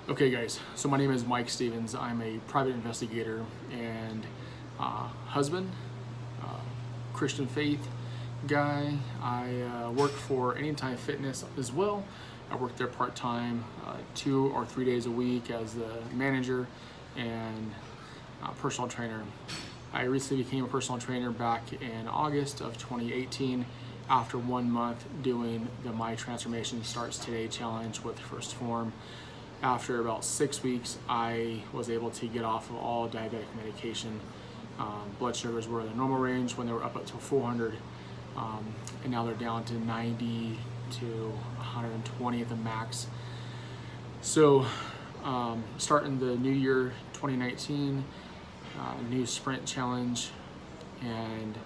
Okay guys, so my name is Mike Stevens. I'm a private investigator and husband, Christian faith guy. I work for Anytime Fitness as well. I work there part-time, 2 or 3 days a week as the manager and personal trainer. I recently became a personal trainer back in August of 2018 after 1 month doing the My Transformation Starts Today challenge with Phorm. After about 6 weeks, I was able to get off of all diabetic medication. Blood sugars were in the normal range when they were up to 400, and now they're down to 90 to 120 at the max. So starting the new year 2019, new sprint challenge, and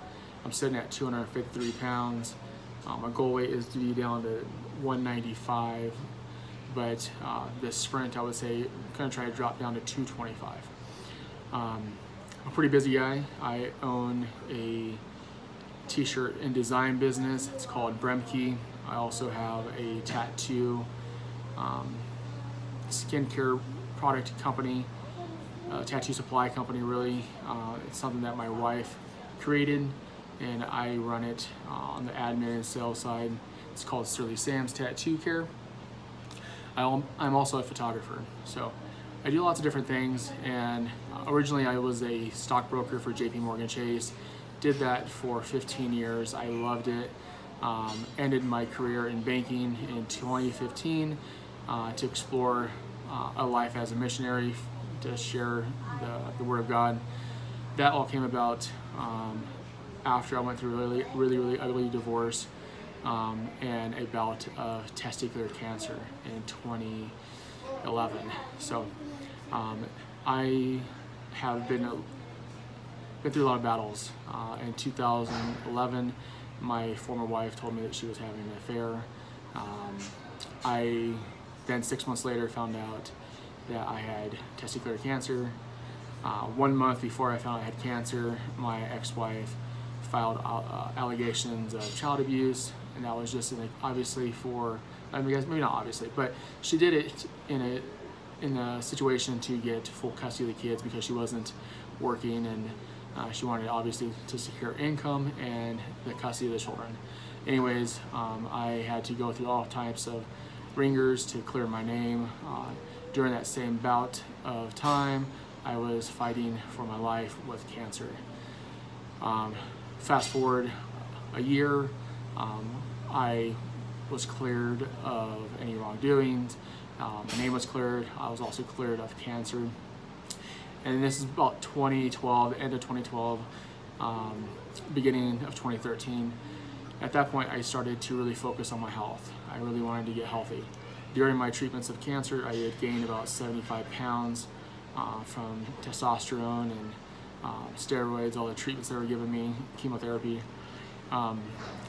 I'm sitting at 253 pounds. My goal weight is to be down to 195. But this sprint, I would say, I'm gonna try to drop down to 225. I'm a pretty busy guy. I own a t-shirt and design business. It's called Bremke. I also have a tattoo, skincare product company, tattoo supply company really. It's something that my wife created and I run it on the admin and sales side. It's called Surly Sam's Tattoo Care. I'm also a photographer, so I do lots of different things, and originally I was a stockbroker for JP Chase. Did that for 15 years. I loved it. Ended my career in banking in 2015 to explore a life as a missionary, to share the Word of God. That all came about after I went through a really ugly divorce. And a bout of testicular cancer in 2011. So I have been through a lot of battles. In 2011, my former wife told me that she was having an affair. I then 6 months later found out that I had testicular cancer. 1 month before I found I had cancer, my ex-wife filed allegations of child abuse. And that was just obviously for, I mean, maybe not obviously, but she did it in a situation to get full custody of the kids because she wasn't working, and she wanted obviously to secure income and the custody of the children. Anyways, I had to go through all types of ringers to clear my name. During that same bout of time, I was fighting for my life with cancer. Fast forward a year, I was cleared of any wrongdoings. My name was cleared. I was also cleared of cancer. And this is about 2012, the end of 2012, beginning of 2013. At that point, I started to really focus on my health. I really wanted to get healthy. During my treatments of cancer, I had gained about 75 pounds from testosterone and steroids, all the treatments they were giving me, chemotherapy.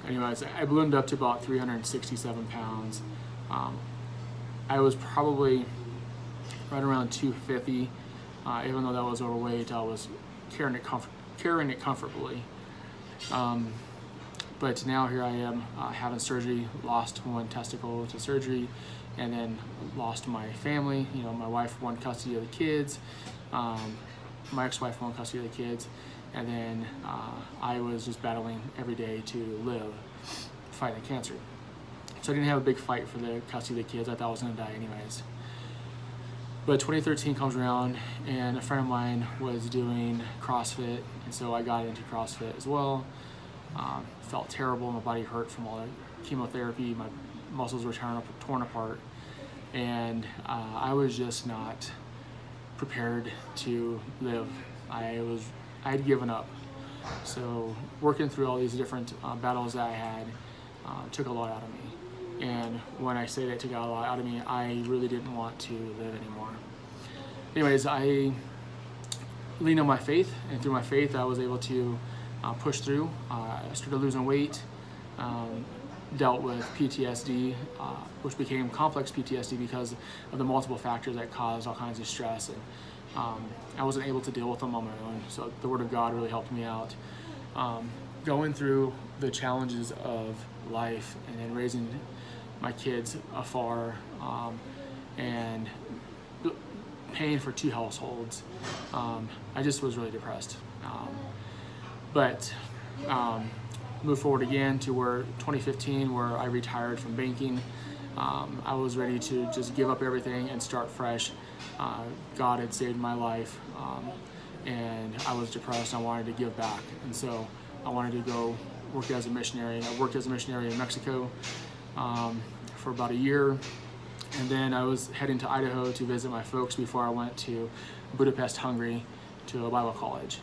Anyways, I ballooned up to about 367 pounds. I was probably right around 250. Even though that was overweight, I was carrying it comfortably. But now here I am having surgery, lost 1 testicle to surgery, and then lost my family. You know, my wife won custody of the kids. My ex-wife won custody of the kids. And then I was just battling every day to live, fighting cancer. So I didn't have a big fight for the custody of the kids. I thought I was gonna die anyways. But 2013 comes around, and a friend of mine was doing CrossFit, and so I got into CrossFit as well. Felt terrible, my body hurt from all the chemotherapy, my muscles were torn apart, and I was just not prepared to live. I had given up. So working through all these different battles that I had took a lot out of me. And when I say that it took a lot out of me, I really didn't want to live anymore. Anyways, I leaned on my faith, and through my faith, I was able to push through. I started losing weight, dealt with PTSD, which became complex PTSD because of the multiple factors that caused all kinds of stress. And I wasn't able to deal with them on my own, so the Word of God really helped me out. Going through the challenges of life and then raising my kids afar, and paying for 2 households. I just was really depressed. But moved forward again to 2015, where I retired from banking. I was ready to just give up everything and start fresh. God had saved my life, and I was depressed. I wanted to give back, and so I wanted to go work as a missionary. I worked as a missionary in Mexico for about a year, and then I was heading to Idaho to visit my folks before I went to Budapest, Hungary, to a Bible college.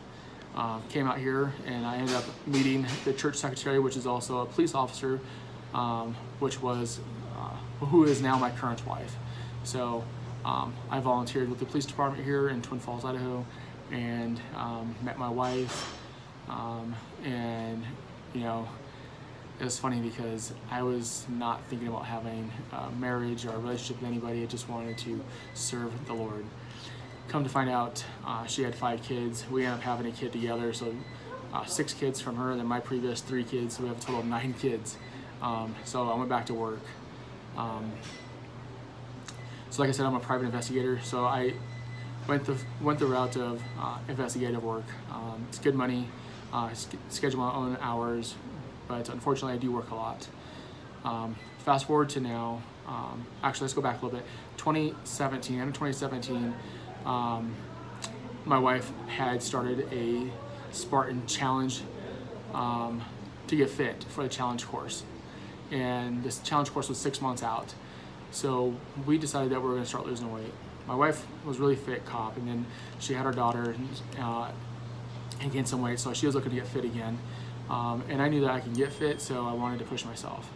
Came out here, and I ended up meeting the church secretary, which is also a police officer, who is now my current wife. So I volunteered with the police department here in Twin Falls, Idaho, and met my wife. And you know, it was funny because I was not thinking about having a marriage or a relationship with anybody. I just wanted to serve the Lord. Come to find out, she had 5 kids. We ended up having a kid together, so 6 kids from her, and then my previous 3 kids, so we have a total of 9 kids. So I went back to work. So like I said, I'm a private investigator, so I went the route of investigative work. It's good money, schedule my own hours, but unfortunately I do work a lot. Fast forward to now, actually let's go back a little bit. 2017, end of 2017, my wife had started a Spartan challenge to get fit for the challenge course. And this challenge course was 6 months out. So we decided that we were going to start losing weight. My wife was really fit cop, and then she had her daughter and gained some weight, so she was looking to get fit again. And I knew that I could get fit, so I wanted to push myself.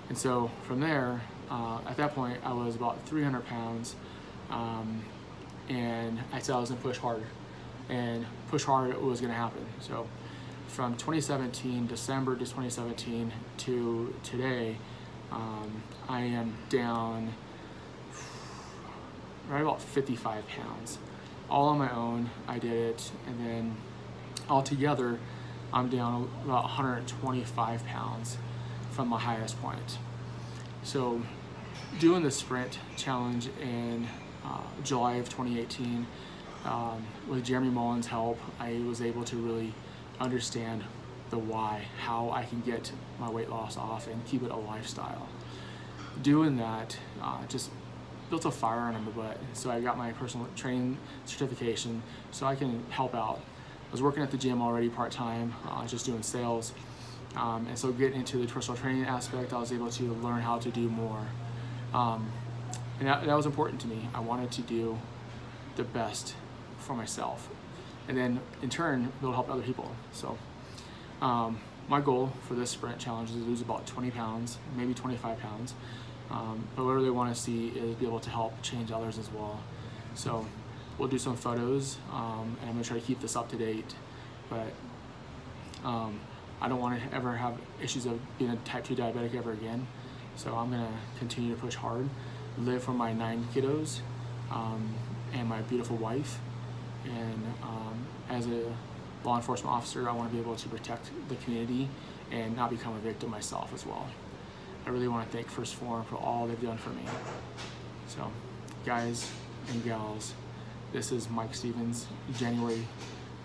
And so from there, at that point, I was about 300 pounds, and I said I was going to push hard. And push hard was going to happen. So from 2017, December to 2017 to today, I am down right about 55 pounds. All on my own, I did it, and then altogether, I'm down about 125 pounds from my highest point. So doing the sprint challenge in July of 2018, with Jeremy Mullen's help, I was able to really understand the why, how I can get my weight loss off and keep it a lifestyle. Doing that just built a fire under my butt. So I got my personal training certification so I can help out. I was working at the gym already part-time, just doing sales. And so getting into the personal training aspect, I was able to learn how to do more. And that was important to me. I wanted to do the best for myself. And then in turn, it'll help other people. So my goal for this sprint challenge is to lose about 20 pounds, maybe 25 pounds. But what I really want to see is be able to help change others as well. So we'll do some photos, and I'm gonna try to keep this up to date. But I don't want to ever have issues of being a type 2 diabetic ever again. So I'm gonna continue to push hard, live for my 9 kiddos, and my beautiful wife. And as a law enforcement officer, I want to be able to protect the community and not become a victim myself as well. I really want to thank Phorm for all they've done for me. So, guys and gals, this is Mike Stevens, January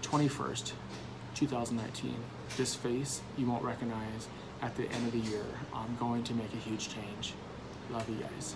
21st, 2019. This face you won't recognize at the end of the year. I'm going to make a huge change. Love you guys.